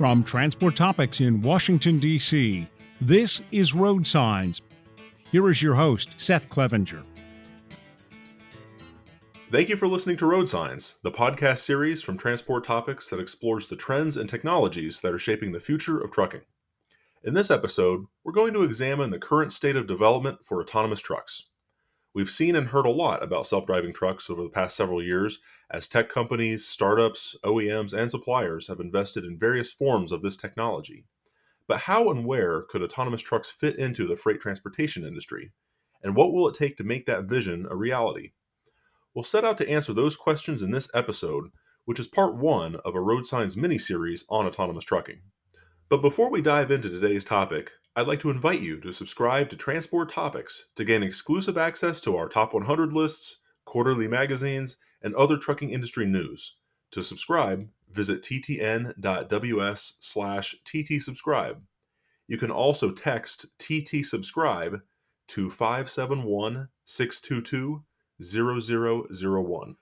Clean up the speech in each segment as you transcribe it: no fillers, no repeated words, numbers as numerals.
From Transport Topics in Washington, D.C., this is RoadSigns. Here is your host, Seth Clevenger. Thank you for listening to RoadSigns, the podcast series from Transport Topics that explores the trends and technologies that are shaping the future of trucking. In this episode, we're going to examine the current state of development for autonomous trucks. We've seen and heard a lot about self-driving trucks over the past several years as tech companies, startups, OEMs, and suppliers have invested in various forms of this technology. But how and where could autonomous trucks fit into the freight transportation industry? And what will it take to make that vision a reality? We'll set out to answer those questions in this episode, which is part one of a RoadSigns mini-series on autonomous trucking. But before we dive into today's topic, I'd like to invite you to subscribe to Transport Topics to gain exclusive access to our top 100 lists, quarterly magazines, and other trucking industry news. To subscribe, visit ttn.ws/ttsubscribe. You can also text TT-subscribe to 571-622-0001.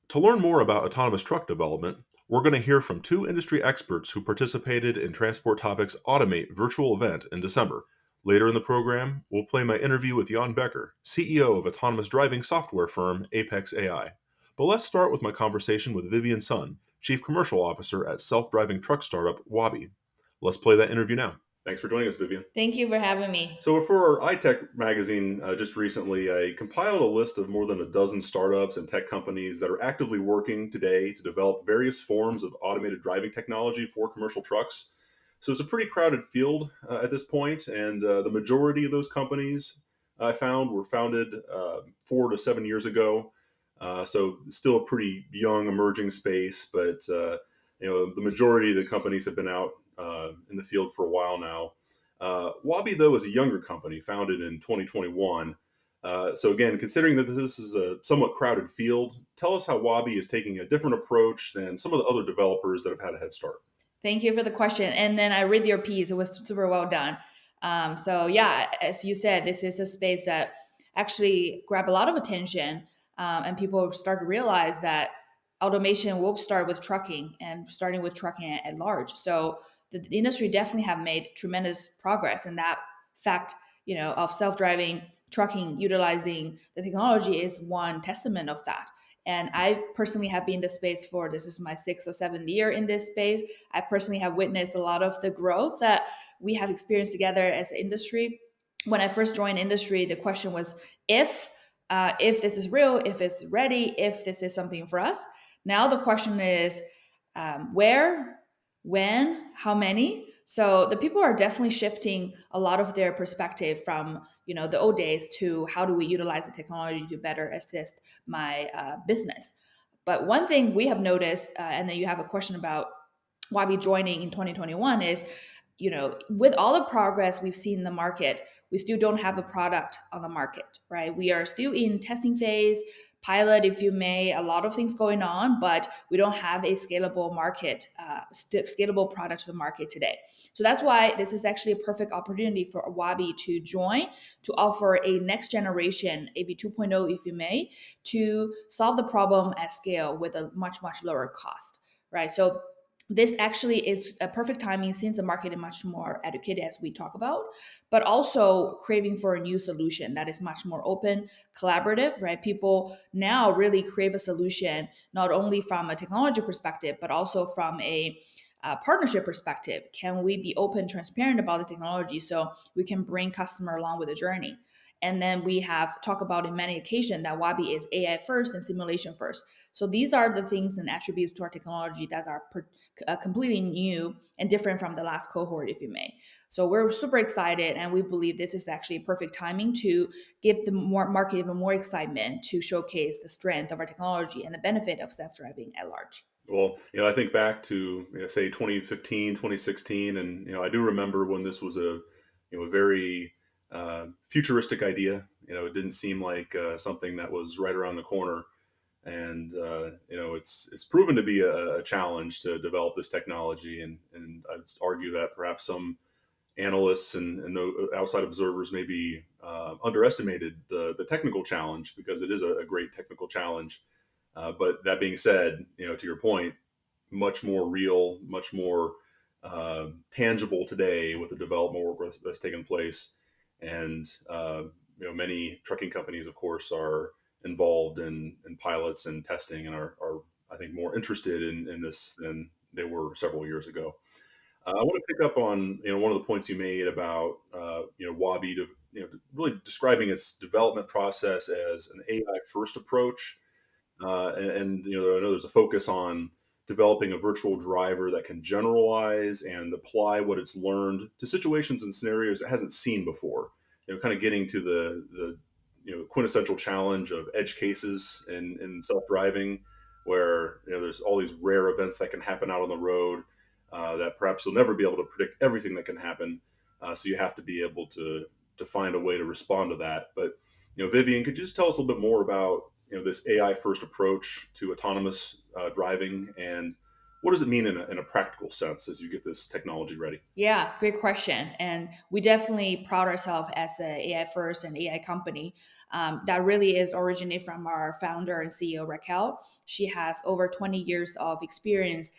To learn more about autonomous truck development, we're going to hear from two industry experts who participated in Transport Topics' Automate virtual event in December. Later in the program, we'll play my interview with Becker, CEO of autonomous driving software firm Apex.ai. But let's start with my conversation with Vivian Sun, Chief Commercial Officer at self-driving truck startup Waabi. Let's play that interview now. Thanks for joining us, Vivian. Thank you for having me. So for our iTech magazine just recently, I compiled a list of more than a dozen startups and tech companies that are actively working today to develop various forms of automated driving technology for commercial trucks. So it's a pretty crowded field at this point, and the majority of those companies I found were founded 4 to 7 years ago. So still a pretty young, emerging space, but the majority of the companies have been out in the field for a while now. Waabi, though, is a younger company founded in 2021. So again, considering that this is a somewhat crowded field, tell us how Waabi is taking a different approach than some of the other developers that have had a head start. Thank you for the question. And then I read your piece. It was super well done. So yeah, as you said, this is a space that actually grabbed a lot of attention, and people start to realize that automation will start with trucking and starting with trucking at large. So the industry definitely have made tremendous progress, and that fact, of self-driving trucking utilizing the technology is one testament of that. And I personally have been in this space this is my 6th or 7th year in this space. I personally have witnessed a lot of the growth that we have experienced together as an industry. When I first joined industry, the question was if this is real, if it's ready, if this is something for us. Now the question is where, when, how many. So the people are definitely shifting a lot of their perspective from the old days to how do we utilize the technology to better assist my business. But one thing we have noticed, and then you have a question about why we joining in 2021 is, with all the progress we've seen in the market, we still don't have a product on the market, right? We are still in testing phase, pilot, if you may, a lot of things going on, but we don't have a scalable scalable product to the market today. So that's why this is actually a perfect opportunity for Waabi to join, to offer a next generation AV 2.0, if you may, to solve the problem at scale with a much, much lower cost, right? So this actually is a perfect timing since the market is much more educated, as we talk about, but also craving for a new solution that is much more open, collaborative, right? People now really crave a solution, not only from a technology perspective, but also from a partnership perspective. Can we be open, transparent about the technology so we can bring customer along with the journey? And then we have talked about in many occasions that Waabi is AI first and simulation first. So these are the things and attributes to our technology that are completely new and different from the last cohort, if you may. So we're super excited, and we believe this is actually perfect timing to give the market even more excitement to showcase the strength of our technology and the benefit of self-driving at large. Well, I think back to say 2015, 2016, and I do remember when this was a very futuristic idea. It didn't seem like something that was right around the corner, and it's proven to be a challenge to develop this technology. And I'd argue that perhaps some analysts and the outside observers maybe underestimated the technical challenge, because it is a great technical challenge. But that being said, to your point, much more real, much more tangible today with the development work that's taken place. And many trucking companies, of course, are involved in pilots and testing, and are I think more interested in this than they were several years ago. I want to pick up on one of the points you made about Waabi, really describing its development process as an AI first approach, and I know there's a focus on developing a virtual driver that can generalize and apply what it's learned to situations and scenarios it hasn't seen before. Kind of getting to the quintessential challenge of edge cases in self driving, where there's all these rare events that can happen out on the road that perhaps you'll never be able to predict everything that can happen. So you have to be able to find a way to respond to that. But Vivian, could you just tell us a little bit more about this AI first approach to autonomous driving, and what does it mean in a practical sense as you get this technology ready? Yeah, great question. And we definitely proud ourselves as an AI first and AI company. That really is originated from our founder and CEO, Raquel. She has over 20 years of experience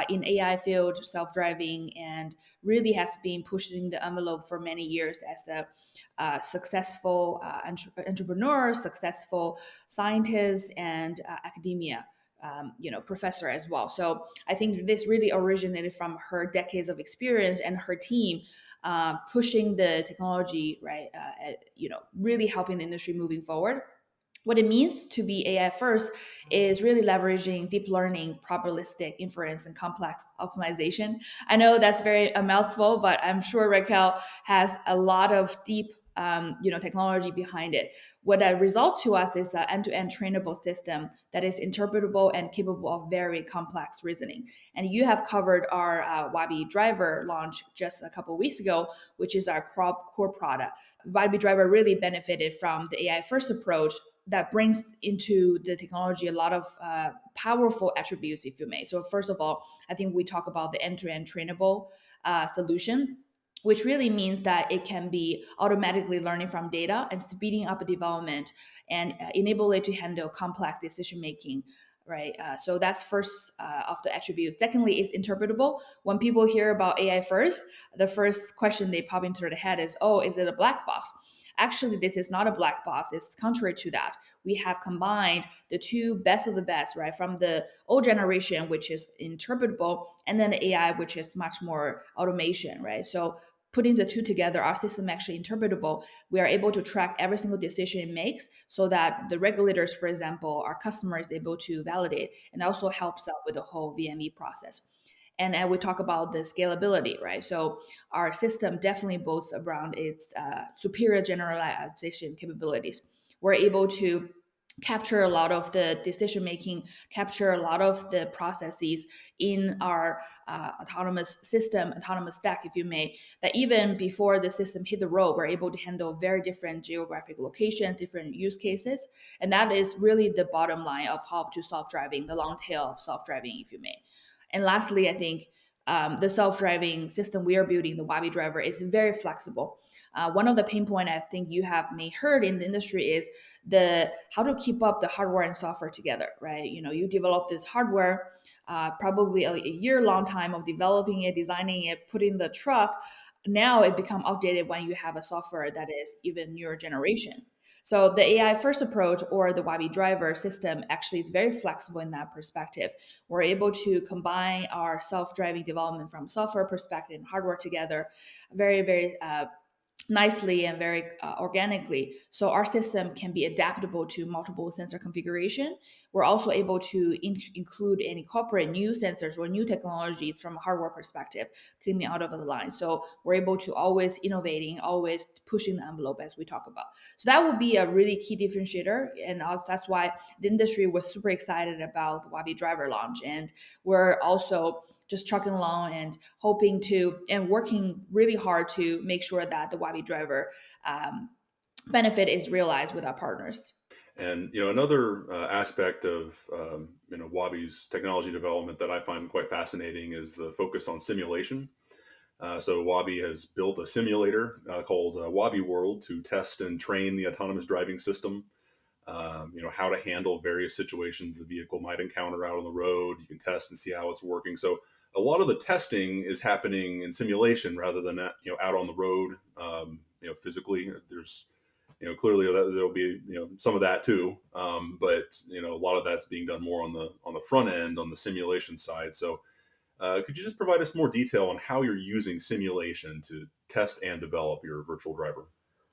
in AI field, self-driving, and really has been pushing the envelope for many years as a successful entrepreneur, successful scientist, and academia professor as well. So I think this really originated from her decades of experience and her team pushing the technology, right? Really helping the industry moving forward. What it means to be AI first is really leveraging deep learning, probabilistic inference, and complex optimization. I know that's very a mouthful, but I'm sure Raquel has a lot of deep technology behind it. What that results to us is an end-to-end trainable system that is interpretable and capable of very complex reasoning. And you have covered our Waabi driver launch just a couple of weeks ago, which is our core product. Waabi driver really benefited from the AI first approach that brings into the technology a lot of powerful attributes, if you may. So first of all, I think we talk about the end-to-end trainable solution, which really means that it can be automatically learning from data and speeding up development and enable it to handle complex decision making. Right. So that's first of the attributes. Secondly, it's interpretable. When people hear about AI first, the first question they pop into their head is, oh, is it a black box? Actually, this is not a black box. It's contrary to that. We have combined the two best of the best, right? From the old generation, which is interpretable, and then the AI, which is much more automation, right? So putting the two together, our system actually interpretable. We are able to track every single decision it makes so that the regulators, for example, our customer is able to validate, and also helps out with the whole VME process. And we talk about the scalability, right? So our system definitely boasts around its superior generalization capabilities. We're able to capture a lot of the decision making, capture a lot of the processes in our autonomous system, autonomous stack, if you may, that even before the system hit the road, we're able to handle very different geographic locations, different use cases. And that is really the bottom line of how to self-driving, the long tail of self-driving, if you may. And lastly, I think the self-driving system we are building, the Waabi driver, is very flexible. One of the pain point I think you have may heard in the industry is the how to keep up the hardware and software together, right? You develop this hardware, probably a year-long time of developing it, designing it, putting the truck. Now it become outdated when you have a software that is even newer generation. So the AI first approach or the Waabi driver system actually is very flexible in that perspective. We're able to combine our self-driving development from software perspective and hardware together very, very nicely and very organically. So our system can be adaptable to multiple sensor configuration. We're also able to include and incorporate new sensors or new technologies from a hardware perspective coming out of the line. So we're able to always innovating, always pushing the envelope as we talk about. So that would be a really key differentiator. And that's why the industry was super excited about the Waabi driver launch. And we're also just trucking along and hoping to and working really hard to make sure that the Waabi driver benefit is realized with our partners. And another aspect of Waabi's technology development that I find quite fascinating is the focus on simulation. So Waabi has built a simulator called Waabi World to test and train the autonomous driving system. how to handle various situations the vehicle might encounter out on the road. You can test and see how it's working. So a lot of the testing is happening in simulation rather than out on the road. Physically, there's clearly there'll be some of that too, but a lot of that's being done more on the front end, on the simulation side. So could you just provide us more detail on how you're using simulation to test and develop your virtual driver?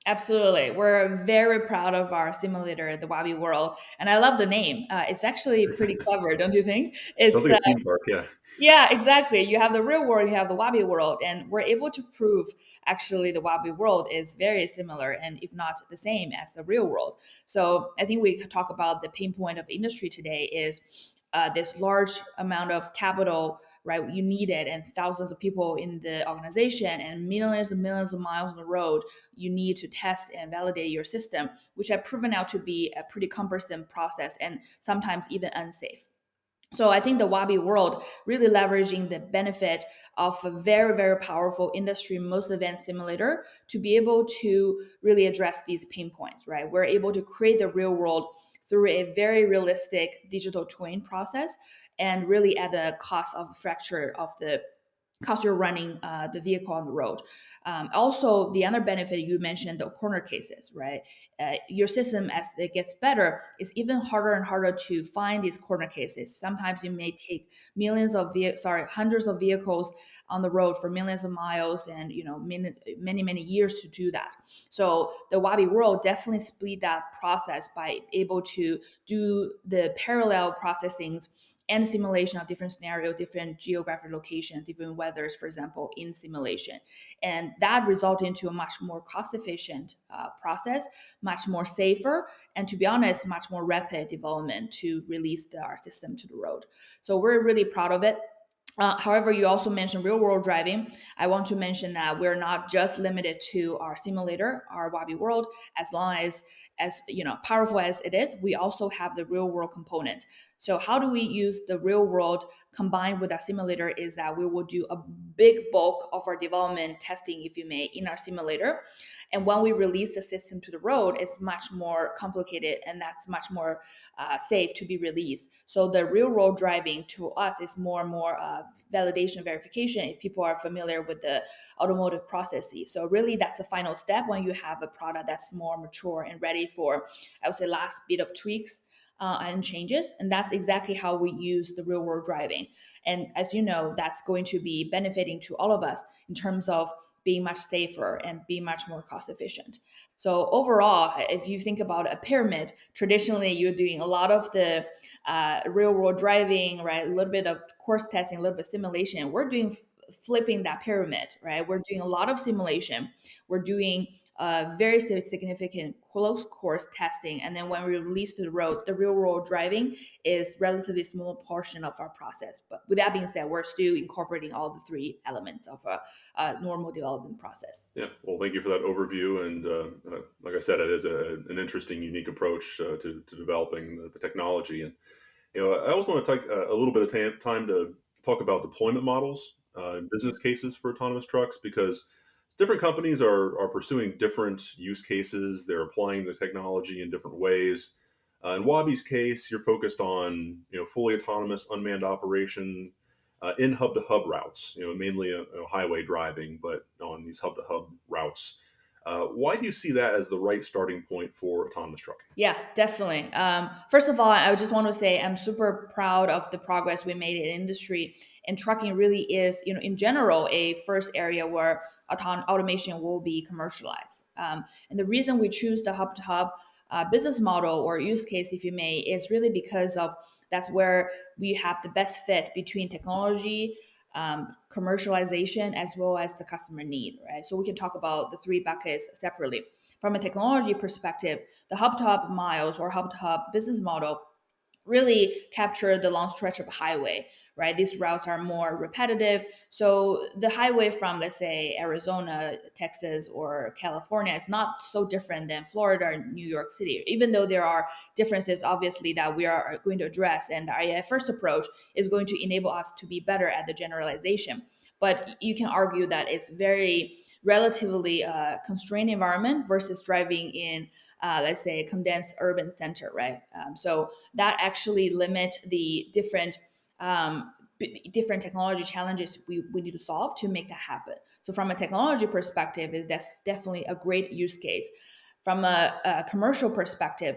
Absolutely. We're very proud of our simulator, the Waabi World. And I love the name. It's actually pretty clever, don't you think? Sounds It's like a theme park. Yeah. Yeah, exactly. You have the real world, you have the Waabi world, and we're able to prove actually the Waabi world is very similar and if not the same as the real world. So I think we could talk about the pain point of industry today is this large amount of capital, right? You need it, and thousands of people in the organization, and millions of miles on the road. You need to test and validate your system, which have proven out to be a pretty cumbersome process and sometimes even unsafe. So I think the Waabi world really leveraging the benefit of a very, very powerful industry most advanced simulator to be able to really address these pain points, right? We're able to create the real world through a very realistic digital twin process and really at the cost of fracture of the cost you're running the vehicle on the road. Also, the other benefit you mentioned, the corner cases, right? Your system, as it gets better, is even harder and harder to find these corner cases. Sometimes you may take hundreds of vehicles on the road for millions of miles, and many years to do that. So the Waabi world definitely split that process by able to do the parallel processings and simulation of different scenarios, different geographic locations, different weathers, for example, in simulation. And that resulted into a much more cost-efficient process, much more safer, and to be honest, much more rapid development to release our system to the road. So we're really proud of it. However, you also mentioned real world driving. I want to mention that we're not just limited to our simulator, our Waabi world, as long as powerful as it is, we also have the real world component. So how do we use the real world combined with our simulator is that we will do a big bulk of our development testing, if you may, in our simulator. And when we release the system to the road, it's much more complicated and that's much more safe to be released. So the real world driving to us is more and more validation verification if people are familiar with the automotive processes. So really that's the final step when you have a product that's more mature and ready for, I would say, last bit of tweaks and changes. And that's exactly how we use the real world driving. And as you know, that's going to be benefiting to all of us in terms of being much safer and being much more cost efficient. So overall, if you think about a pyramid, traditionally you're doing a lot of the real world driving, right? A little bit of course testing, a little bit of simulation. We're doing flipping that pyramid, right? We're doing a lot of simulation. We're doing very significant close course testing. And then when we release to the road, the real world driving is relatively small portion of our process. But with that being said, we're still incorporating all the three elements of a normal development process. Yeah. Well, thank you for that overview. And like I said, it is an interesting, unique approach to developing the technology. And I also want to take a little bit of time to talk about deployment models and business cases for autonomous trucks, because different companies are pursuing different use cases. They're applying the technology in different ways. In Waabi's case, you're focused on fully autonomous unmanned operation in hub-to-hub routes. Mainly highway driving, but on these hub-to-hub routes. Why do you see that as the right starting point for autonomous trucking? Yeah, definitely. First of all, I just want to say I'm super proud of the progress we made in industry. And trucking really is, in general, a first area where automation will be commercialized. And the reason we choose the hub-to-hub business model or use case, if you may, is really because of that's where we have the best fit between technology, commercialization, as well as the customer need, right? So we can talk about the three buckets separately. From a technology perspective, the hub-to-hub miles or hub-to-hub business model really capture the long stretch of highway, right? These routes are more repetitive. So the highway from, let's say, Arizona, Texas, or California is not so different than Florida or New York City, even though there are differences, obviously, that we are going to address. And the AI first approach is going to enable us to be better at the generalization. But you can argue that it's very relatively constrained environment versus driving in let's say, condensed urban center, right? So that actually limits the different technology challenges we need to solve to make that happen. So from a technology perspective, that's definitely a great use case. From a commercial perspective,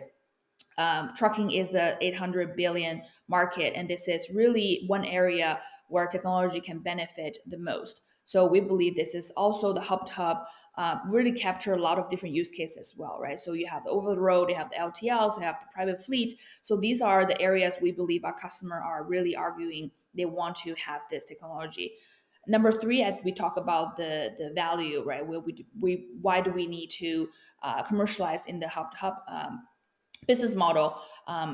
trucking is a 800 billion market, and this is really one area where technology can benefit the most. So we believe this is also the hub to hub really capture a lot of different use cases as well, right? So you have the over the road, you have the LTLs, you have the private fleet. So these are the areas we believe our customer are really arguing they want to have this technology. Number three, as we talk about the value, right? Why do we need to commercialize in the hub to hub business model?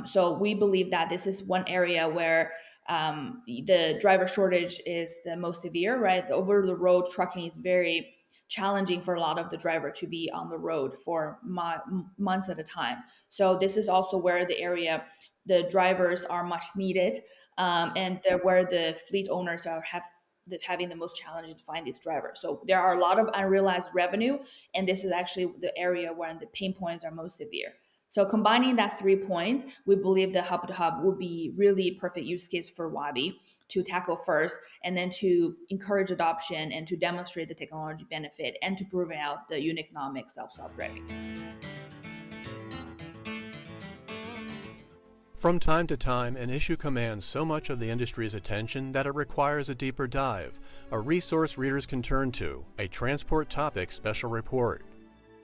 So we believe that this is one area where the driver shortage is the most severe, right? The over the road trucking is very challenging for a lot of the driver to be on the road for months at a time. So this is also where the area the drivers are much needed, and where the fleet owners are having the most challenge to find these drivers. So there are a lot of unrealized revenue, and this is actually the area where the pain points are most severe. So combining that 3 points, we believe the hub to hub would be really perfect use case for Waabi to tackle first, and then to encourage adoption and to demonstrate the technology benefit and to prove out the unit economics of self-driving. From time to time, an issue commands so much of the industry's attention that it requires a deeper dive, a resource readers can turn to, a Transport Topics special report.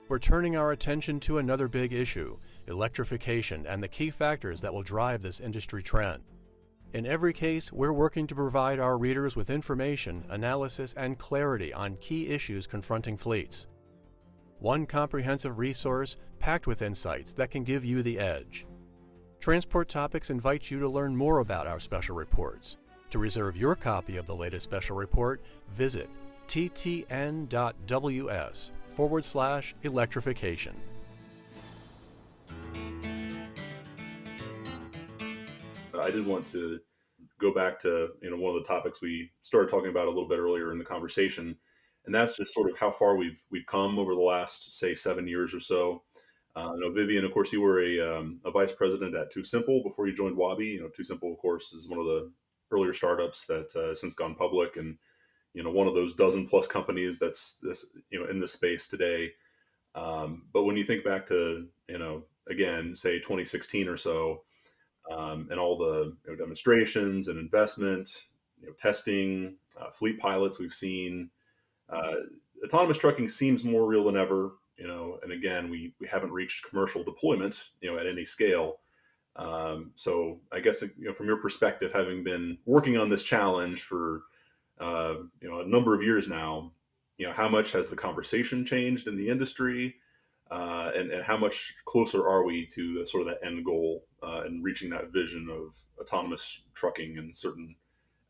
We're turning our attention to another big issue, electrification and the key factors that will drive this industry trend. In every case, we're working to provide our readers with information, analysis, and clarity on key issues confronting fleets. One comprehensive resource packed with insights that can give you the edge. Transport Topics invites you to learn more about our special reports. To reserve your copy of the latest special report, visit ttn.ws/electrification. I did want to go back to one of the topics we started talking about a little bit earlier in the conversation, and that's just sort of how far we've come over the last, say, 7 years or so. Vivian, of course, you were a vice president at TuSimple before you joined Waabi. TuSimple, of course, is one of the earlier startups that has since gone public, and one of those dozen plus companies that's in this space today. But when you think back to again, say 2016 or so, and all the demonstrations and investment, testing, fleet pilots we've seen, autonomous trucking seems more real than ever. And again, we haven't reached commercial deployment, at any scale. So I guess, from your perspective, having been working on this challenge for, a number of years now, how much has the conversation changed in the industry? And how much closer are we to the, sort of that end goal and reaching that vision of autonomous trucking in certain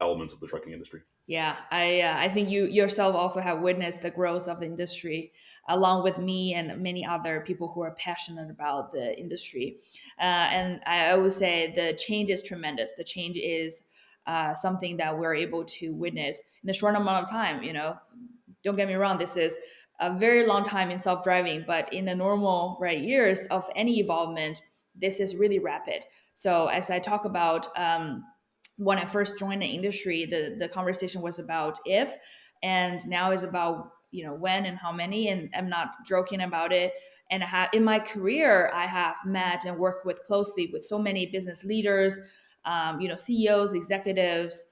elements of the trucking industry? Yeah, I think you yourself also have witnessed the growth of the industry, along with me and many other people who are passionate about the industry. And I always say the change is tremendous. The change is something that we're able to witness in a short amount of time. Don't get me wrong, this is a very long time in self-driving, but in the normal years of any evolvement, this is really rapid. So as I talk about, when I first joined the industry, the conversation was about if, and now is about when and how many. And I'm not joking about it. And in my career, I have met and worked closely with so many business leaders, CEOs, executives,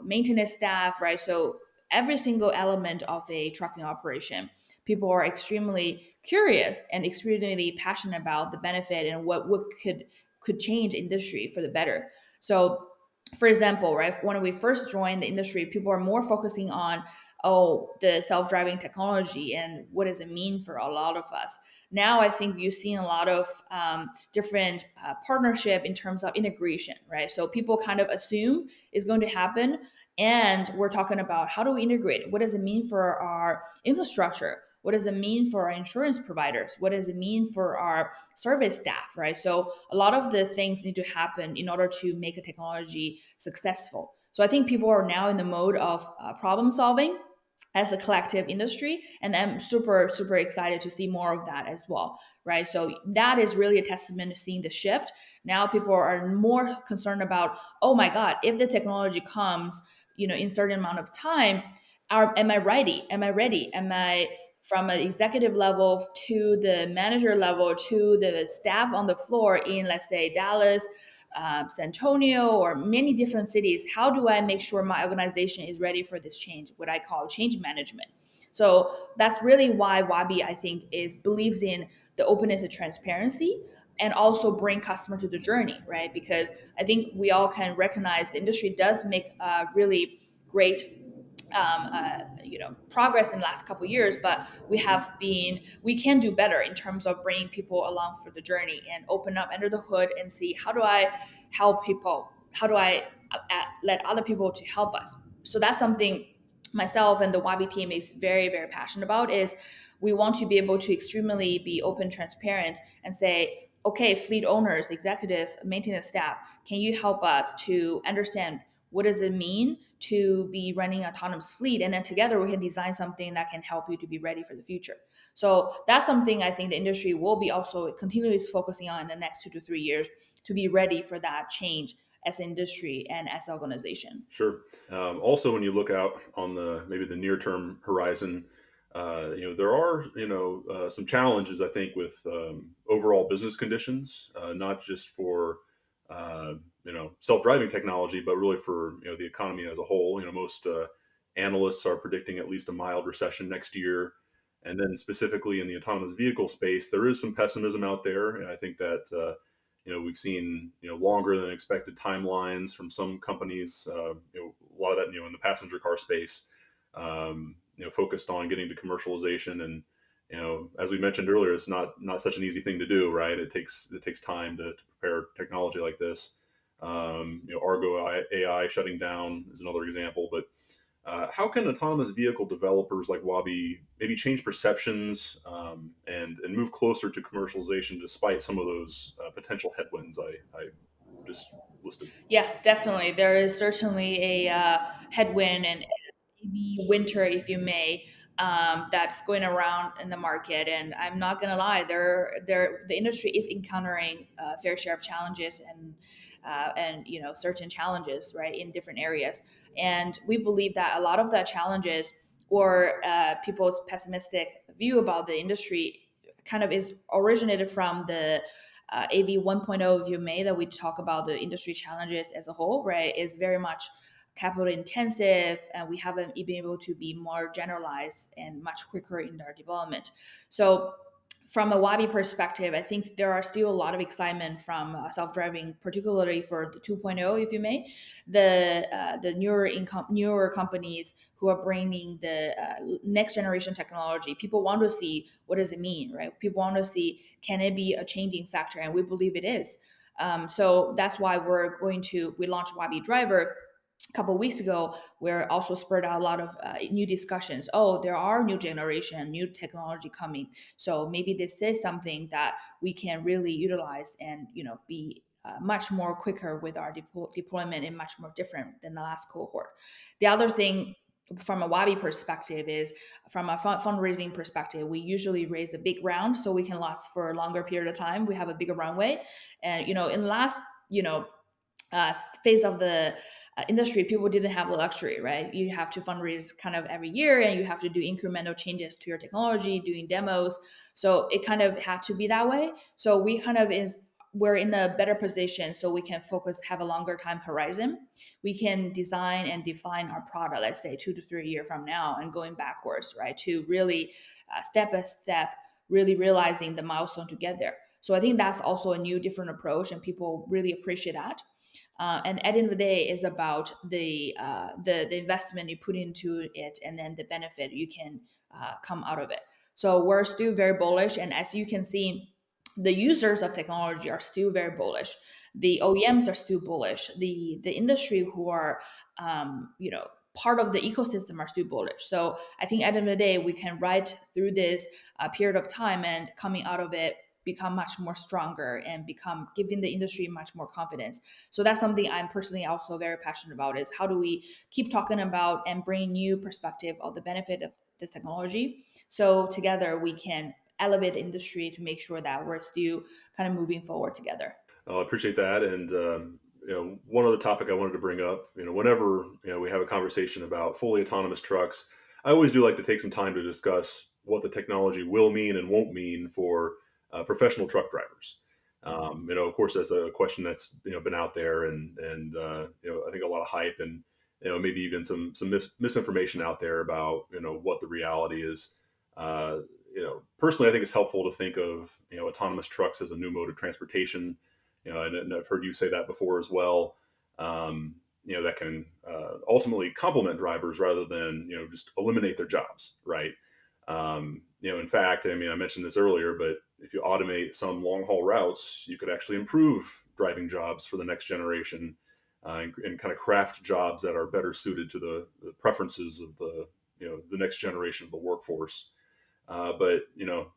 maintenance staff, right? So every single element of a trucking operation, people are extremely curious and extremely passionate about the benefit and what could change industry for the better. So, for example, right, when we first joined the industry, people are more focusing on, the self-driving technology and what does it mean for a lot of us. Now, I think you've seen a lot of different partnership in terms of integration, right? So people kind of assume is going to happen, and we're talking about how do we integrate it? What does it mean for our infrastructure? What does it mean for our insurance providers? What does it mean for our service staff, right? So a lot of the things need to happen in order to make a technology successful. So I think people are now in the mode of problem solving, as a collective industry. And I'm super, super excited to see more of that as well, right? So that is really a testament to seeing the shift. Now people are more concerned about, oh my God, if the technology comes, in a certain amount of time, am I ready? Am I ready? Am I from an executive level to the manager level to the staff on the floor in, let's say, Dallas, San Antonio, or many different cities? How do I make sure my organization is ready for this change, what I call change management? So that's really why Waabi, I think, believes in the openness and transparency, and also bring customer to the journey, right? Because I think we all can recognize the industry does make really great progress in the last couple of years, but we can do better in terms of bringing people along for the journey and open up under the hood and see, how do I help people, how do I let other people to help us. So that's something myself and the Waabi team is very, very passionate about. Is we want to be able to extremely be open, transparent, and say, okay, fleet owners, executives, maintenance staff, can you help us to understand what does it mean to be running autonomous fleet? And then together we can design something that can help you to be ready for the future. So that's something I think the industry will be also continuously focusing on in the next 2 to 3 years, to be ready for that change as an industry and as an organization. Sure. Also, when you look out on maybe the near term horizon, there are some challenges, I think, with overall business conditions, not just for self driving technology, but really for the economy as a whole. Most analysts are predicting at least a mild recession next year, and then specifically in the autonomous vehicle space, there is some pessimism out there, and I think that. We've seen longer than expected timelines from some companies. A lot of that in the passenger car space, focused on getting to commercialization. And as we mentioned earlier, it's not such an easy thing to do, right? It takes time to prepare technology like this. Argo AI shutting down is another example. But how can autonomous vehicle developers like Waabi maybe change perceptions and move closer to commercialization despite some of those potential headwinds I just listed? Yeah, definitely. There is certainly a headwind and maybe winter, if you may, that's going around in the market. And I'm not gonna lie, the industry is encountering a fair share of challenges and certain challenges, right, in different areas. And we believe that a lot of the challenges, or people's pessimistic view about the industry, kind of is originated from the AV 1.0 view may, that we talk about the industry challenges as a whole, right, is very much capital intensive, and we haven't been able to be more generalized and much quicker in our development. So from a Waabi perspective, I think there are still a lot of excitement from self-driving, particularly for the 2.0, if you may, the newer companies who are bringing the next generation technology. People want to see, what does it mean, right? People want to see, can it be a changing factor? And we believe it is. So that's why we launched Waabi Driver a couple of weeks ago, where also spurred out a lot of new discussions. Oh, there are new generation, new technology coming. So maybe this is something that we can really utilize and be much more quicker with our deployment, and much more different than the last cohort. The other thing from a Waabi perspective is, from a fundraising perspective, we usually raise a big round so we can last for a longer period of time. We have a bigger runway, and in the last phase of the industry, people didn't have the luxury, right? You have to fundraise kind of every year, and you have to do incremental changes to your technology, doing demos. So it kind of had to be that way. So we're in a better position, so we can focus, have a longer time horizon. We can design and define our product, let's say 2 to 3 years from now, and going backwards, right, to really step by step, really realizing the milestone to get there. So I think that's also a new, different approach, and people really appreciate that. And at the end of the day, is about the investment you put into it, and then the benefit you can come out of it. So we're still very bullish, and as you can see, the users of technology are still very bullish. The OEMs are still bullish. The industry who are part of the ecosystem are still bullish. So I think at the end of the day, we can ride through this period of time, and coming out of it become much more stronger and become giving the industry much more confidence. So that's something I'm personally also very passionate about, is how do we keep talking about and bring new perspective of the benefit of the technology, so together we can elevate the industry to make sure that we're still kind of moving forward together. I appreciate that. And one other topic I wanted to bring up, whenever we have a conversation about fully autonomous trucks, I always do like to take some time to discuss what the technology will mean and won't mean for professional truck drivers. Of course, that's a question that's been out there, and I think a lot of hype and maybe even some misinformation out there about what the reality is. Personally, I think it's helpful to think of autonomous trucks as a new mode of transportation. And I've heard you say that before as well. That can ultimately complement drivers rather than just eliminate their jobs, right? In fact, I mean, I mentioned this earlier, but if you automate some long haul routes, you could actually improve driving jobs for the next generation, and kind of craft jobs that are better suited to the preferences of the next generation of the workforce. But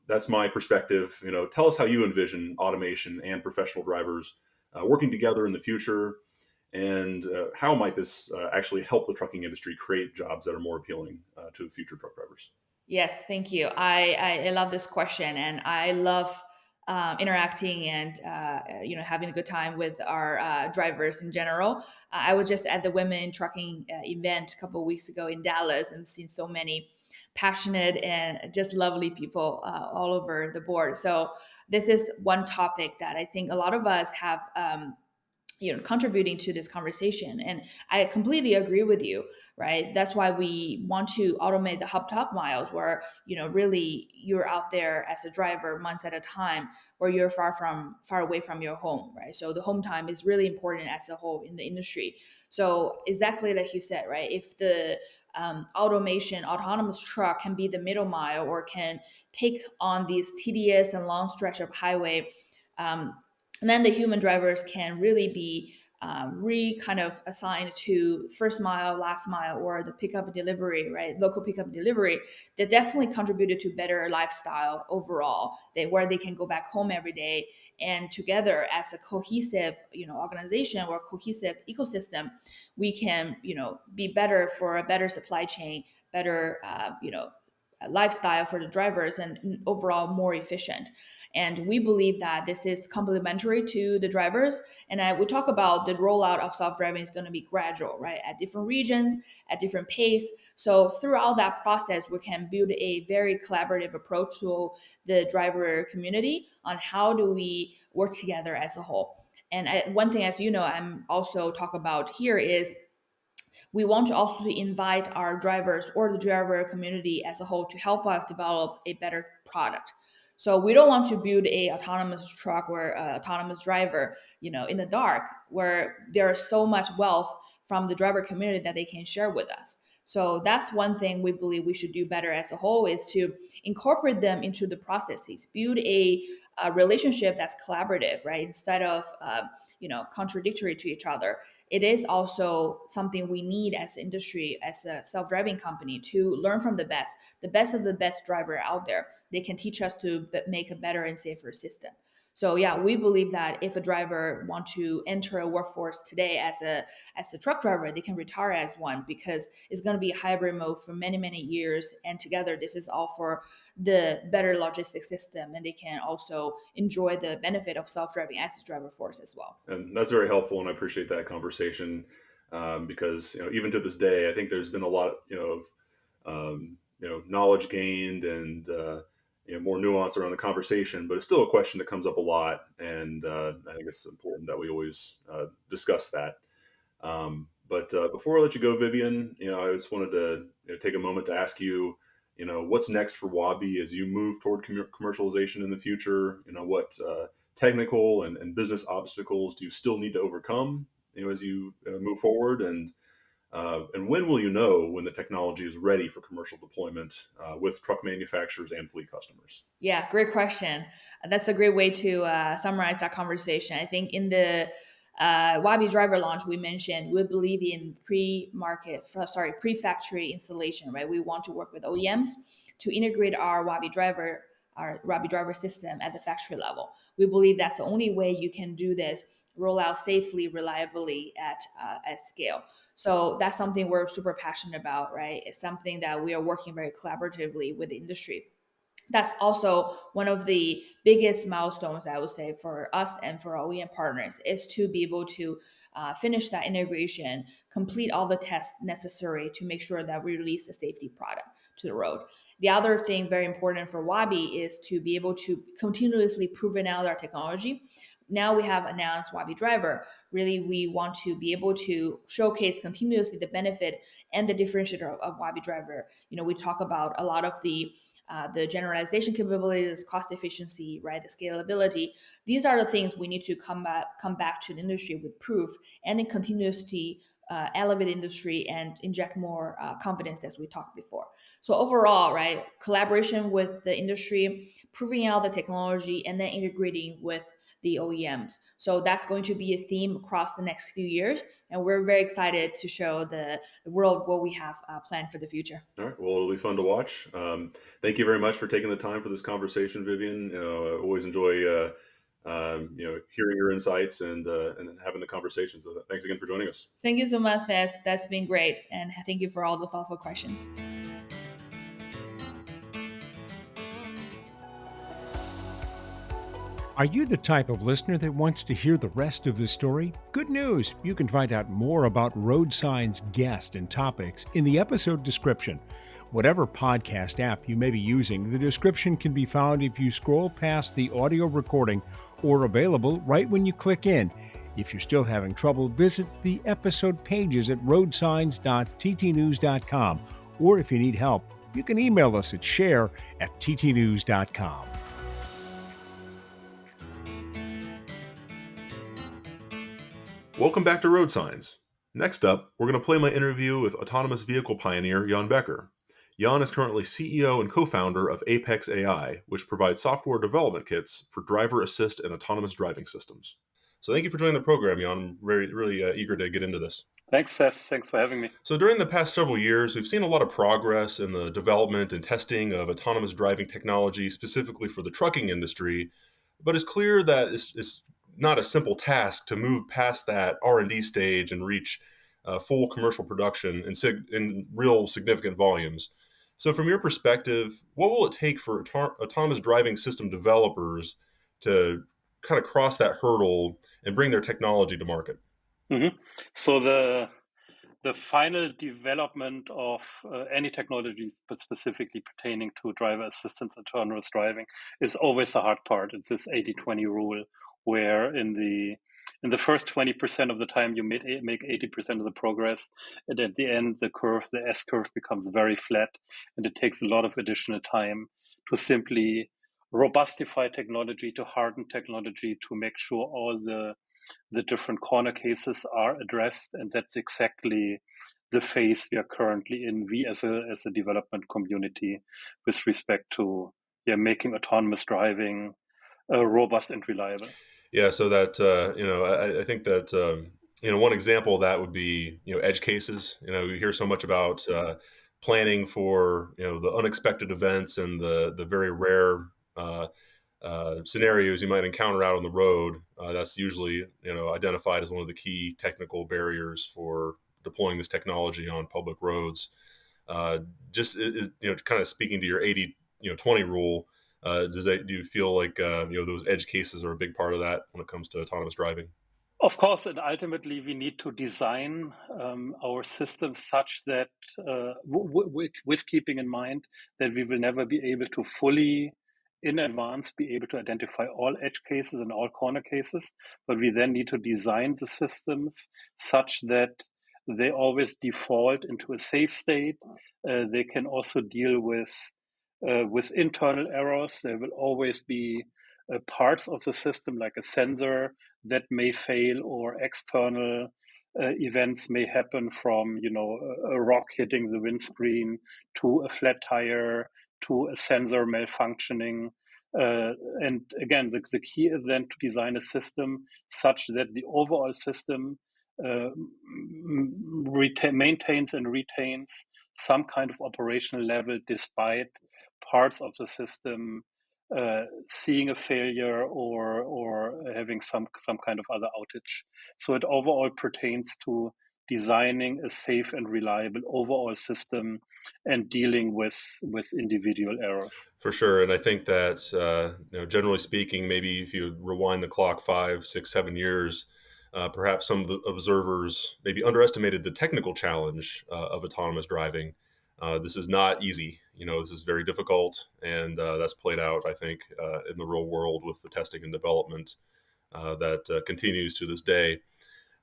that's my perspective. Tell us how you envision automation and professional drivers working together in the future, and how might this actually help the trucking industry create jobs that are more appealing to future truck drivers? Yes, thank you. I love this question, and I love interacting and having a good time with our drivers in general. I was just at the Women in Trucking event a couple of weeks ago in Dallas, and seen so many passionate and just lovely people all over the board. So this is one topic that I think a lot of us have contributing to this conversation, and I completely agree with you, right? That's why we want to automate the hub top miles, where really you're out there as a driver months at a time, where you're far away from your home, right? So the home time is really important as a whole in the industry. So exactly like you said, right? If the autonomous truck can be the middle mile, or can take on these tedious and long stretch of highway, um, and then the human drivers can really be kind of assigned to first mile, last mile, or the pickup and delivery, right? Local pickup and delivery. That definitely contributed to better lifestyle overall. Where they can go back home every day, and together as a cohesive, organization or cohesive ecosystem, we can, be better for a better supply chain, better, lifestyle for the drivers, and overall more efficient. And we believe that this is complementary to the drivers. And we talk about the rollout of self-driving is going to be gradual, right? At different regions, at different pace. So throughout that process, we can build a very collaborative approach to the driver community on how do we work together as a whole. And one thing, as you know, I'm also talk about here is we want to also invite our drivers or the driver community as a whole to help us develop a better product. So we don't want to build a autonomous truck or autonomous driver, in the dark, where there is so much wealth from the driver community that they can share with us. So that's one thing we believe we should do better as a whole, is to incorporate them into the processes, build a relationship that's collaborative, right? Instead of contradictory to each other. It is also something we need as industry, as a self-driving company, to learn from the best of the best driver out there. They can teach us to make a better and safer system. So yeah, we believe that if a driver want to enter a workforce today as a truck driver, they can retire as one, because it's going to be a hybrid mode for many years. And together, this is all for the better logistics system, and they can also enjoy the benefit of self-driving as a driver force as well. And that's very helpful, and I appreciate that conversation, because even to this day, I think there's been a lot of knowledge gained, and more nuance around the conversation, but it's still a question that comes up a lot, and I think it's important that we always discuss that. But before I let you go, Vivian, I just wanted to take a moment to ask you, what's next for Waabi as you move toward commercialization in the future? What technical and business obstacles do you still need to overcome, as you move forward, and when will you know when the technology is ready for commercial deployment with truck manufacturers and fleet customers? Yeah, great question. That's a great way to summarize that conversation. I think in the Waabi driver launch, we mentioned we believe in pre-factory installation, right? We want to work with OEMs to integrate our Waabi driver our Waabi driver system at the factory level. We believe that's the only way you can do this, roll out safely, reliably at scale. So that's something we're super passionate about, right? It's something that we are working very collaboratively with the industry. That's also one of the biggest milestones, I would say, for us and for our OEM partners, is to be able to finish that integration, complete all the tests necessary to make sure that we release a safety product to the road. The other thing very important for Waabi is to be able to continuously proven out our technology. Now we have announced Waabi Driver. Really, we want to be able to showcase continuously the benefit and the differentiator of Waabi Driver. We talk about a lot of the generalization capabilities, cost efficiency, right, the scalability. These are the things we need to come back to the industry with proof and then continuously elevate industry and inject more confidence, as we talked before. So overall, right, collaboration with the industry, proving out the technology, and then integrating with the OEMs. So that's going to be a theme across the next few years, and we're very excited to show the world what we have planned for the future. All right. Well, it'll be fun to watch. Thank you very much for taking the time for this conversation, Vivian. I always enjoy hearing your insights and having the conversation. So thanks again for joining us. Thank you so much, Seth. That's been great, and thank you for all the thoughtful questions. Are you the type of listener that wants to hear the rest of the story? Good news! You can find out more about RoadSigns guests and topics in the episode description. Whatever podcast app you may be using, the description can be found if you scroll past the audio recording or available right when you click in. If you're still having trouble, visit the episode pages at roadsigns.ttnews.com. Or if you need help, you can email us at share@ttnews.com. Welcome back to Road Signs. Next up, we're going to play my interview with autonomous vehicle pioneer Jan Becker. Jan is currently CEO and co-founder of Apex.ai, which provides software development kits for driver assist and autonomous driving systems. So thank you for joining the program, Jan. I'm really eager to get into this. Thanks, Seth. Thanks for having me. So during the past several years, we've seen a lot of progress in the development and testing of autonomous driving technology, specifically for the trucking industry. But it's clear that it's not a simple task to move past that R&D stage and reach full commercial production in real significant volumes. So from your perspective, what will it take for autonomous driving system developers to kind of cross that hurdle and bring their technology to market? Mm-hmm. So the final development of any technology, but specifically pertaining to driver assistance and autonomous driving, is always the hard part. It's this 80-20 rule, where in the first 20% of the time you make 80% of the progress, and at the end the S curve becomes very flat, and it takes a lot of additional time to simply robustify technology, to harden technology, to make sure all the different corner cases are addressed, and that's exactly the phase we are currently in. We as a development community, with respect to making autonomous driving robust and reliable. Yeah, so that I think that one example of that would be edge cases. We hear so much about planning for the unexpected events and the very rare scenarios you might encounter out on the road. That's usually identified as one of the key technical barriers for deploying this technology on public roads. Just is kind of speaking to your 80-20 rule. Do you feel like those edge cases are a big part of that when it comes to autonomous driving? Of course, and ultimately we need to design our systems such that, with keeping in mind that we will never be able to fully, in advance, be able to identify all edge cases and all corner cases, but we then need to design the systems such that they always default into a safe state. They can also deal with internal errors. There will always be parts of the system, like a sensor, that may fail, or external events may happen, from a rock hitting the windscreen, to a flat tire, to a sensor malfunctioning. And again, the key is then to design a system such that the overall system maintains and retains some kind of operational level, despite parts of the system seeing a failure or having some kind of other outage. So it overall pertains to designing a safe and reliable overall system and dealing with individual errors. For sure, and I think that generally speaking, maybe if you rewind the clock 5, 6, 7 years, perhaps some of the observers maybe underestimated the technical challenge of autonomous driving. This is not easy. This is very difficult, and that's played out, I think, in the real world with the testing and development that continues to this day.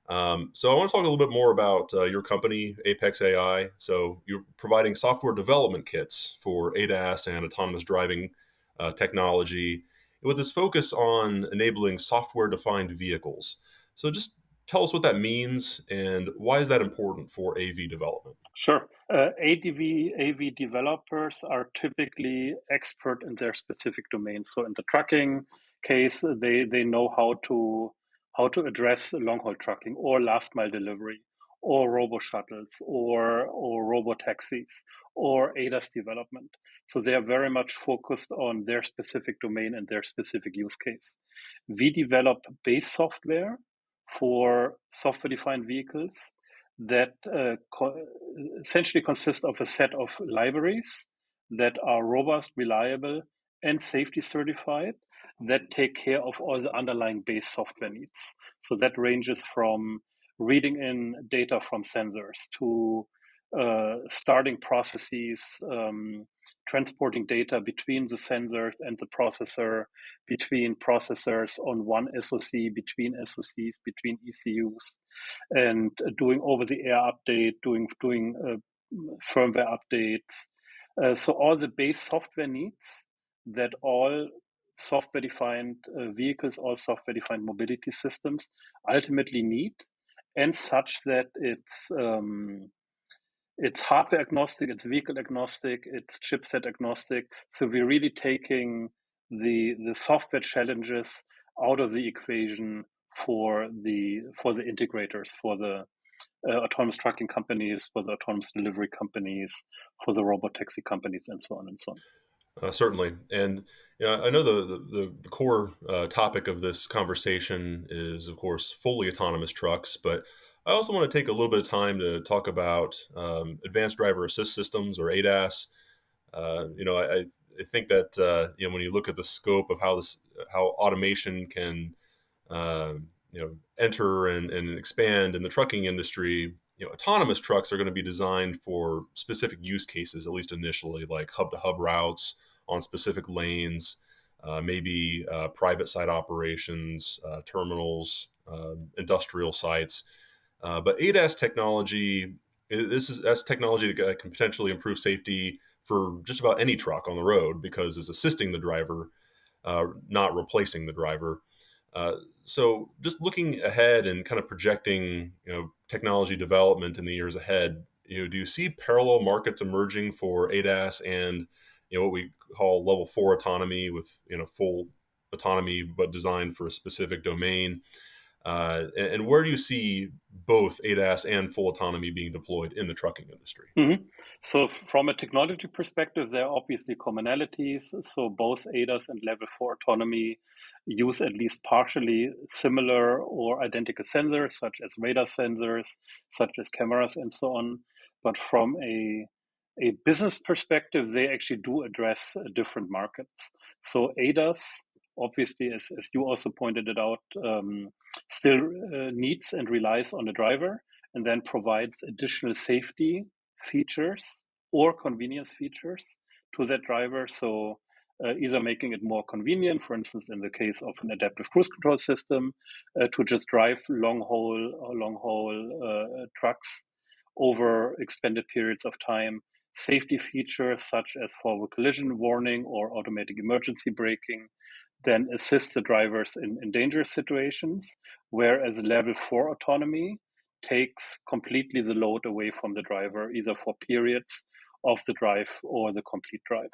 So I want to talk a little bit more about your company, Apex.ai. So you're providing software development kits for ADAS and autonomous driving technology with this focus on enabling software-defined vehicles. So just tell us what that means and why is that important for AV development? Sure. AV developers are typically expert in their specific domain. So in the trucking case, they know how to address long haul trucking or last mile delivery or robo shuttles or robo taxis or ADAS development. So they are very much focused on their specific domain and their specific use case. We develop base software for software defined vehicles that essentially consist of a set of libraries that are robust, reliable, and safety certified that take care of all the underlying base software needs. So that ranges from reading in data from sensors to starting processes, transporting data between the sensors and the processor, between processors on one SoC, between SoCs, between ECUs, and doing over-the-air update, doing firmware updates. So all the base software needs that all software-defined vehicles, all software-defined mobility systems ultimately need, and such that it's hardware agnostic, it's vehicle agnostic, it's chipset agnostic. So we're really taking the software challenges out of the equation for the integrators, for the autonomous trucking companies, for the autonomous delivery companies, for the robotaxi companies, and so on and so on. Certainly. And I know the core topic of this conversation is, of course, fully autonomous trucks, but I also want to take a little bit of time to talk about advanced driver assist systems, or ADAS. I think that when you look at the scope of how automation can enter and expand in the trucking industry, autonomous trucks are going to be designed for specific use cases, at least initially, like hub-to-hub routes on specific lanes, maybe private site operations, terminals, industrial sites. But ADAS technology, that's technology that can potentially improve safety for just about any truck on the road because it's assisting the driver, not replacing the driver. So just looking ahead and kind of projecting, technology development in the years ahead, do you see parallel markets emerging for ADAS and, what we call level 4 autonomy with, full autonomy, but designed for a specific domain? And where do you see both ADAS and full autonomy being deployed in the trucking industry? Mm-hmm. So from a technology perspective, there are obviously commonalities. So both ADAS and level 4 autonomy use at least partially similar or identical sensors, such as radar sensors, such as cameras, and so on. But from a business perspective, they actually do address different markets. So ADAS, obviously, as you also pointed it out, still needs and relies on the driver, and then provides additional safety features or convenience features to that driver. So either making it more convenient, for instance, in the case of an adaptive cruise control system, to just drive long haul trucks over extended periods of time. Safety features such as forward collision warning or automatic emergency braking then assist the drivers in dangerous situations, whereas level 4 autonomy takes completely the load away from the driver, either for periods of the drive or the complete drive.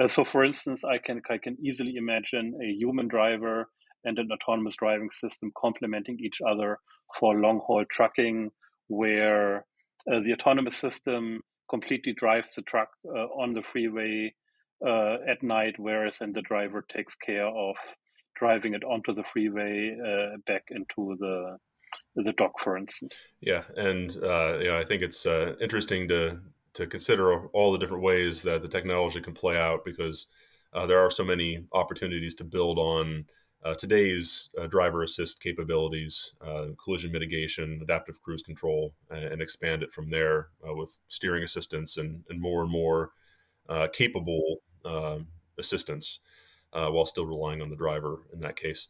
So, for instance, I can easily imagine a human driver and an autonomous driving system complementing each other for long haul trucking, where the autonomous system completely drives the truck on the freeway at night, whereas then the driver takes care of driving it onto the freeway, back into the dock, for instance. Yeah, and I think it's interesting to consider all the different ways that the technology can play out, because there are so many opportunities to build on today's driver assist capabilities, collision mitigation, adaptive cruise control, and expand it from there with steering assistance and more capable assistance, while still relying on the driver in that case.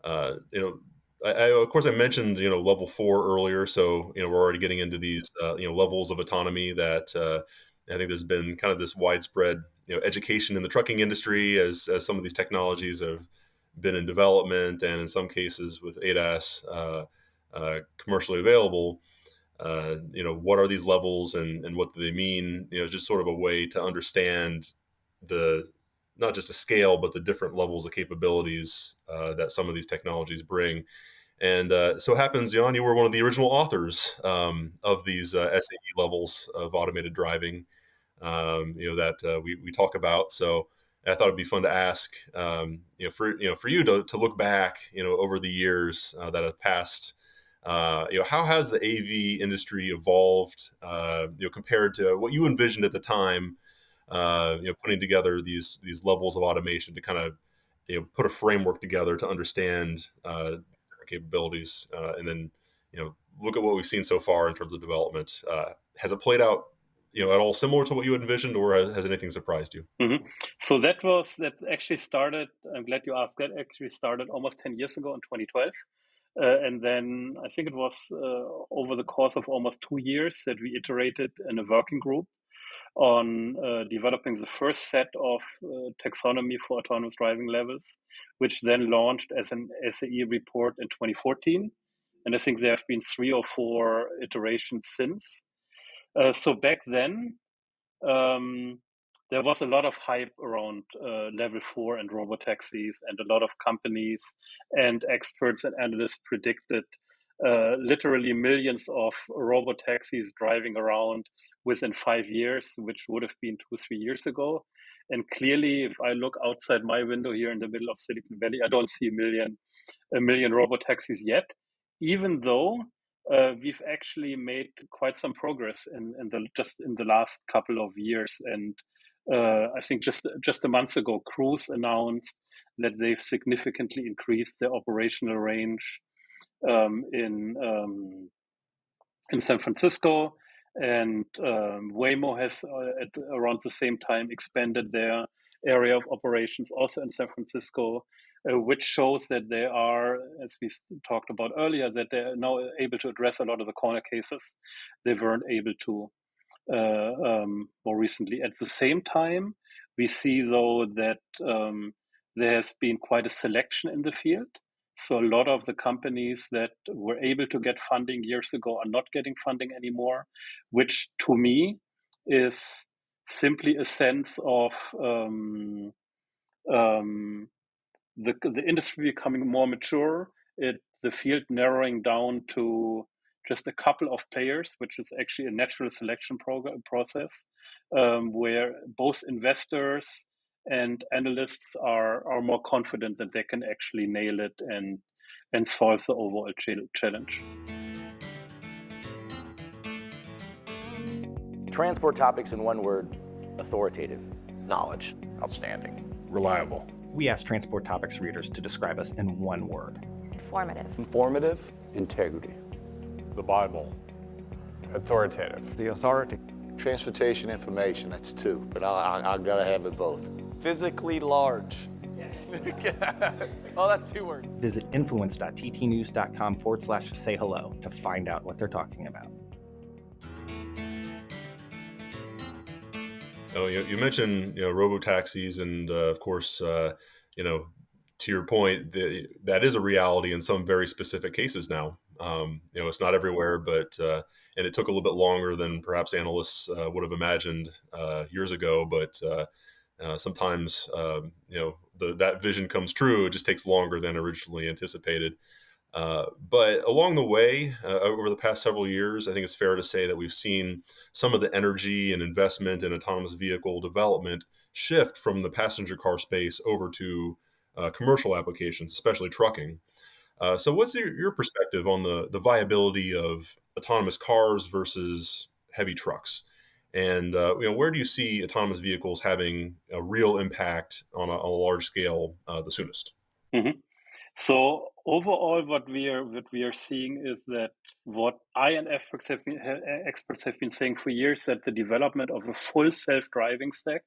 Of course, I mentioned level 4 earlier, so we're already getting into these levels of autonomy that I think there's been kind of this widespread education in the trucking industry as some of these technologies have been in development, and in some cases with ADAS commercially available. What are these levels and what do they mean? Just sort of a way to understand the not just a scale, but the different levels of capabilities that some of these technologies bring. And so it happens, Jan, you were one of the original authors of these SAE levels of automated driving, that we talk about. So I thought it'd be fun to ask, for you to look back, over the years that have passed. How has the AV industry evolved, compared to what you envisioned at the time? Putting together these levels of automation to kind of put a framework together to understand capabilities, and then look at what we've seen so far in terms of development. Has it played out at all similar to what you had envisioned, or has anything surprised you? Mm-hmm. So that actually started. I'm glad you asked. That actually started almost 10 years ago in 2012. And then I think it was over the course of almost 2 years that we iterated in a working group on developing the first set of taxonomy for autonomous driving levels, which then launched as an SAE report in 2014. And I think there have been 3 or 4 iterations since. So back then, there was a lot of hype around level 4 and robotaxis, and a lot of companies and experts and analysts predicted literally millions of robotaxis driving around within 5 years, which would have been 2-3 years ago. And clearly, if I look outside my window here in the middle of Silicon Valley, I don't see a million robotaxis yet, even though we've actually made quite some progress in the last couple of years. And I think just a month ago, Cruise announced that they've significantly increased their operational range in San Francisco, and Waymo has at around the same time expanded their area of operations also in San Francisco, which shows that they are, as we talked about earlier, that they are now able to address a lot of the corner cases they weren't able to more recently. At the same time, we see though that there has been quite a selection in the field. So a lot of the companies that were able to get funding years ago are not getting funding anymore, which to me is simply a sense of the industry becoming more mature, the field narrowing down to just a couple of players, which is actually a natural selection process, where both investors and analysts are more confident that they can actually nail it and solve the overall challenge. Transport topics in one word: authoritative. Knowledge. Outstanding. Reliable. We asked Transport Topics readers to describe us in one word. Informative. Informative. Integrity. The Bible. Authoritative. The authority. Transportation information, that's 2, but I gotta have it both. Physically large. Oh, that's 2 words. Visit influence.ttnews.com/say hello to find out what they're talking about. Oh, you mentioned robotaxis, and of course, to your point, that is a reality in some very specific cases now. It's not everywhere, but and it took a little bit longer than perhaps analysts would have imagined years ago. But sometimes that vision comes true. It just takes longer than originally anticipated. But along the way, over the past several years, I think it's fair to say that we've seen some of the energy and investment in autonomous vehicle development shift from the passenger car space over to commercial applications, especially trucking. So what's your perspective on the viability of autonomous cars versus heavy trucks? And where do you see autonomous vehicles having a real impact on a large scale the soonest? Mhm. So overall, what we are seeing is that what I and experts have been saying for years, that the development of a full self-driving stack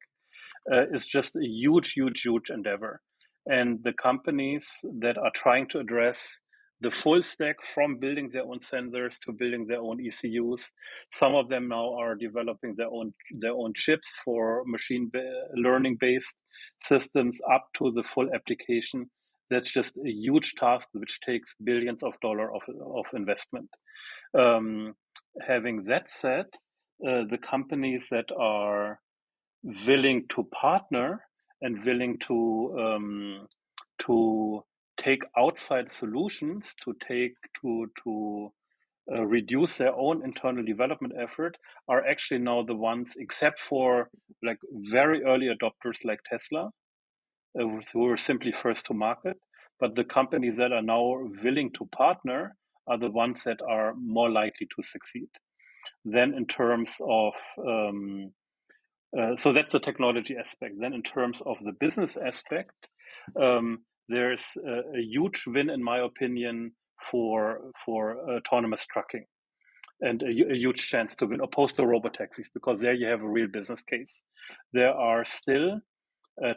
is just a huge, huge, huge endeavor. And the companies that are trying to address the full stack, from building their own sensors to building their own ECUs, some of them now are developing their own chips for machine learning based systems up to the full application. That's just a huge task which takes billions of dollars of investment. Um, Having that said, the companies that are willing to partner and willing to take outside solutions to reduce their own internal development effort are actually now the ones, except for like very early adopters like Tesla, who were simply first to market. But the companies that are now willing to partner are the ones that are more likely to succeed. Then, in terms of so that's the technology aspect. Then, in terms of the business aspect, there's a huge win, in my opinion, for autonomous trucking, and a huge chance to win, opposed to robotaxis, because there you have a real business case. There are still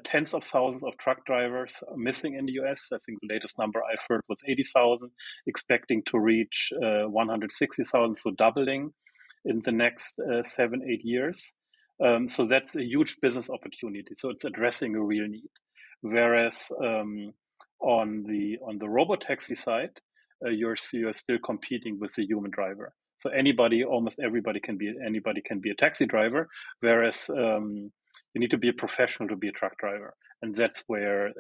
tens of thousands of truck drivers missing in the US. I think the latest number I've heard was 80,000, expecting to reach 160,000, so doubling in the next 7-8 years. So that's a huge business opportunity. So it's addressing a real need. Whereas on the robotaxi side, you're still competing with the human driver. So almost everybody can be a taxi driver. Whereas you need to be a professional to be a truck driver, and that's where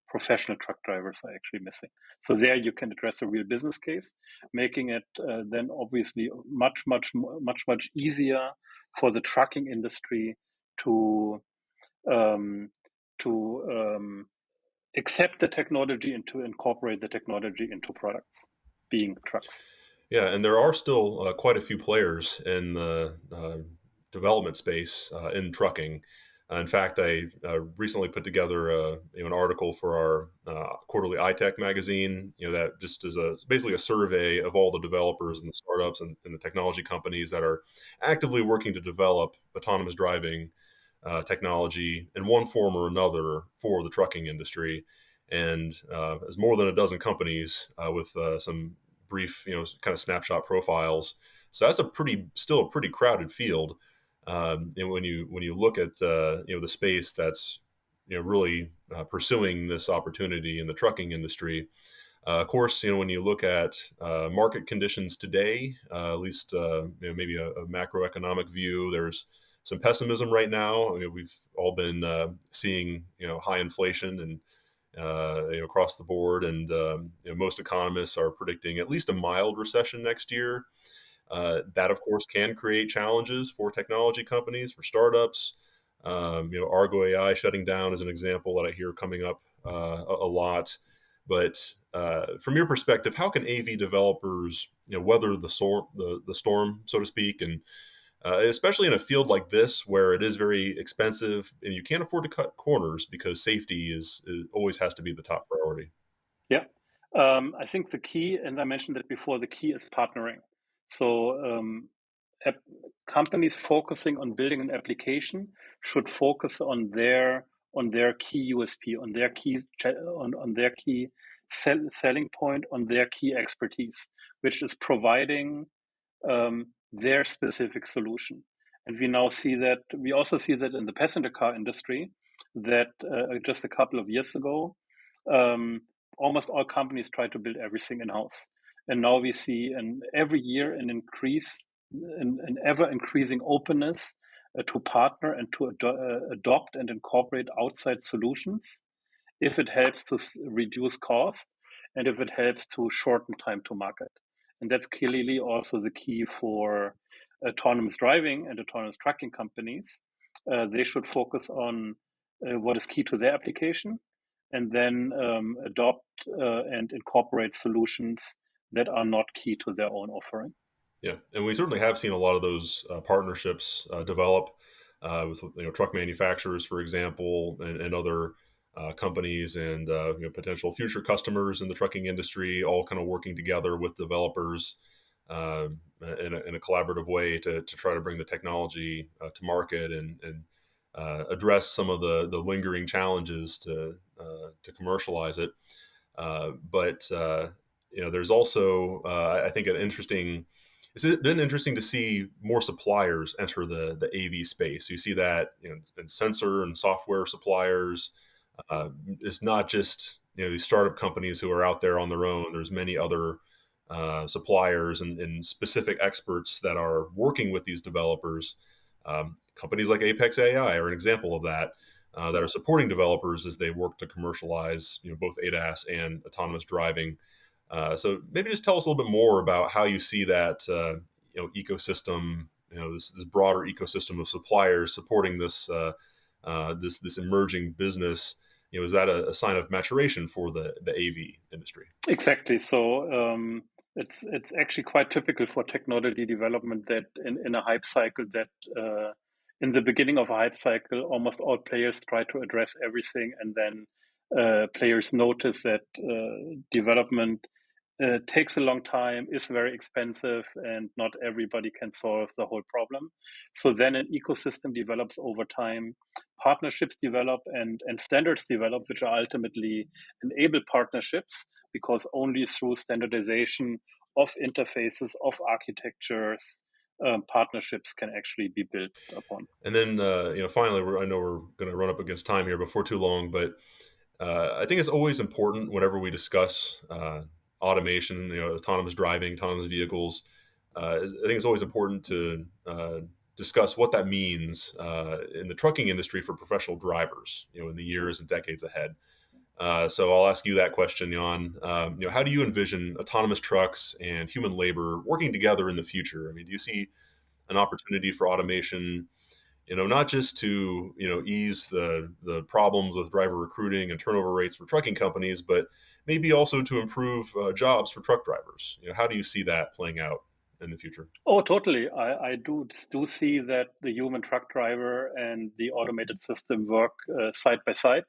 professional truck drivers are actually missing. So there you can address a real business case, making it then obviously much easier for the trucking industry to um, accept the technology and to incorporate the technology into products, being trucks. Yeah, and there are still quite a few players in the development space in trucking. In fact, I recently put together an article for our quarterly iTech magazine. That just is basically a survey of all the developers and the startups and the technology companies that are actively working to develop autonomous driving technology in one form or another for the trucking industry. And there's more than a dozen companies with some brief, kind of snapshot profiles. So that's still a pretty crowded field. And when you look at the space that's really pursuing this opportunity in the trucking industry, of course, when you look at market conditions today, at least maybe a macroeconomic view, there's some pessimism right now. We've all been seeing high inflation and across the board, and most economists are predicting at least a mild recession next year. That, of course, can create challenges for technology companies, for startups. Argo AI shutting down is an example that I hear coming up a lot. But from your perspective, how can AV developers weather the storm, so to speak, and especially in a field like this where it is very expensive and you can't afford to cut corners because safety is always has to be the top priority? Yeah. I think the key, and I mentioned that before, the key is partnering. So companies focusing on building an application should focus on their key USP, on their key selling point, on their key expertise, which is providing their specific solution. And we also see that in the passenger car industry, that just a couple of years ago, almost all companies try to build everything in-house. And now we see every year an ever increasing openness to partner and to adopt and incorporate outside solutions if it helps to reduce cost and if it helps to shorten time to market. And that's clearly also the key for autonomous driving and autonomous trucking companies. They should focus on what is key to their application, and then adopt and incorporate solutions that are not key to their own offering. Yeah, and we certainly have seen a lot of those partnerships develop with truck manufacturers, for example, and other companies and potential future customers in the trucking industry, all kind of working together with developers in a collaborative way to try to bring the technology to market and address some of the lingering challenges to commercialize it. But there's also I think it's been interesting to see more suppliers enter the AV space. You see that in sensor and software suppliers. It's not just these startup companies who are out there on their own. There's many other suppliers and specific experts that are working with these developers. Companies like Apex.ai are an example of that. That are supporting developers as they work to commercialize both ADAS and autonomous driving. So maybe just tell us a little bit more about how you see that ecosystem, this broader ecosystem of suppliers supporting this this emerging business. Is that a sign of maturation for the AV industry? Exactly. So it's actually quite typical for technology development that in a hype cycle that in the beginning of a hype cycle, almost all players try to address everything, and then players notice that development takes a long time, is very expensive, and not everybody can solve the whole problem. So then an ecosystem develops over time, partnerships develop, and standards develop, which are ultimately enable partnerships, because only through standardization of interfaces, of architectures, partnerships can actually be built upon. And then, finally, I know we're going to run up against time here before too long, but I think it's always important whenever we discuss automation, autonomous driving, autonomous vehicles. I think it's always important to discuss what that means in the trucking industry for professional drivers, in the years and decades ahead. So I'll ask you that question, Jan. How do you envision autonomous trucks and human labor working together in the future? I mean, do you see an opportunity for automation, not just to, ease the problems with driver recruiting and turnover rates for trucking companies, but maybe also to improve jobs for truck drivers? How do you see that playing out in the future? Oh, totally. I do see that the human truck driver and the automated system work side by side.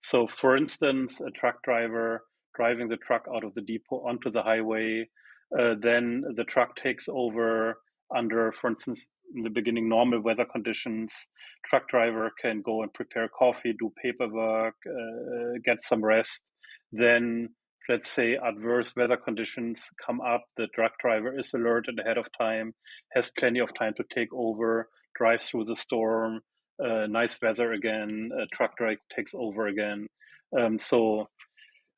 So, for instance, a truck driver driving the truck out of the depot onto the highway, then the truck takes over under, for instance, in the beginning, normal weather conditions. Truck driver can go and prepare coffee, do paperwork, get some rest. Then, let's say, adverse weather conditions come up, the truck driver is alerted ahead of time, has plenty of time to take over, drives through the storm, nice weather again, truck driver takes over again. So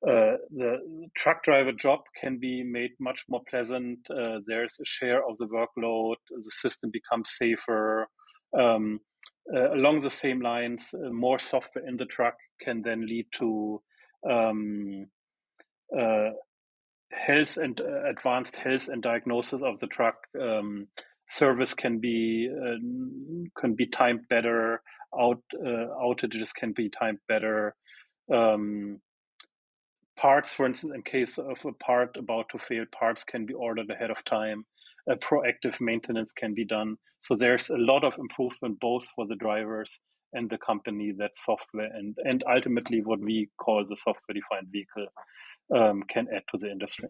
the truck driver job can be made much more pleasant. There's a share of the workload. The system becomes safer. Along the same lines, more software in the truck can then lead to health and advanced health and diagnosis of the truck. Service can be timed better. Outages can be timed better. Parts, for instance, in case of a part about to fail, parts can be ordered ahead of time. Proactive maintenance can be done. So there's a lot of improvement both for the drivers and the company that software and ultimately what we call the software-defined vehicle can add to the industry.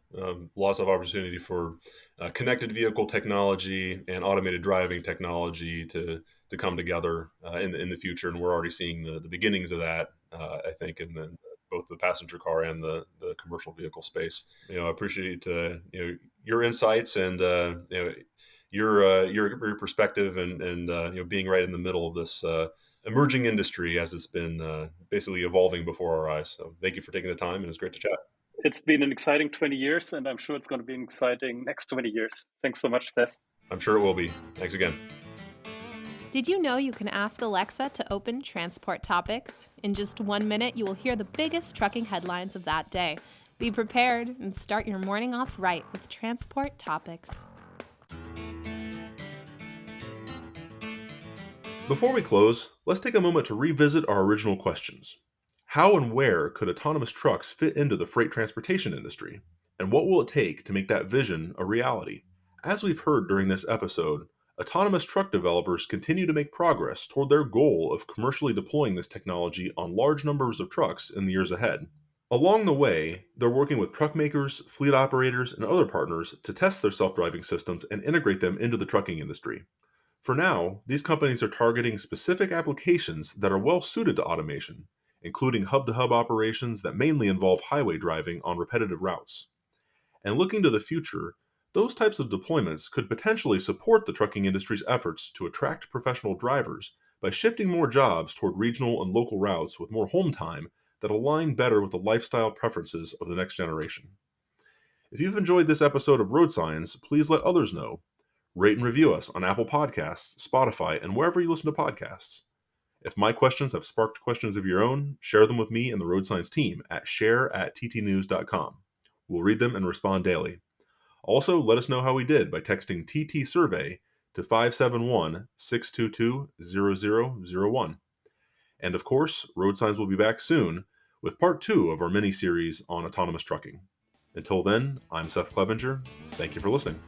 Lots of opportunity for connected vehicle technology and automated driving technology to come together in the future, and we're already seeing the beginnings of that. I think in both the passenger car and the commercial vehicle space. I appreciate your insights and your perspective and being right in the middle of this emerging industry as it's been basically evolving before our eyes. So thank you for taking the time, and it's great to chat. It's been an exciting 20 years, and I'm sure it's going to be an exciting next 20 years. Thanks so much, Seth. I'm sure it will be. Thanks again. Did you know you can ask Alexa to open Transport Topics? In just 1 minute, you will hear the biggest trucking headlines of that day. Be prepared and start your morning off right with Transport Topics. Before we close, let's take a moment to revisit our original questions. How and where could autonomous trucks fit into the freight transportation industry? And what will it take to make that vision a reality? As we've heard during this episode, autonomous truck developers continue to make progress toward their goal of commercially deploying this technology on large numbers of trucks in the years ahead. Along the way, they're working with truck makers, fleet operators, and other partners to test their self-driving systems and integrate them into the trucking industry. For now, these companies are targeting specific applications that are well suited to automation, including hub-to-hub operations that mainly involve highway driving on repetitive routes. And looking to the future, those types of deployments could potentially support the trucking industry's efforts to attract professional drivers by shifting more jobs toward regional and local routes with more home time that align better with the lifestyle preferences of the next generation. If you've enjoyed this episode of RoadSigns, please let others know. Rate and review us on Apple Podcasts, Spotify, and wherever you listen to podcasts. If my questions have sparked questions of your own, share them with me and the RoadSigns team at share@ttnews.com. We'll read them and respond daily. Also, let us know how we did by texting TT Survey to 571-622-0001. And of course, RoadSigns will be back soon with part 2 of our mini-series on autonomous trucking. Until then, I'm Seth Clevenger. Thank you for listening.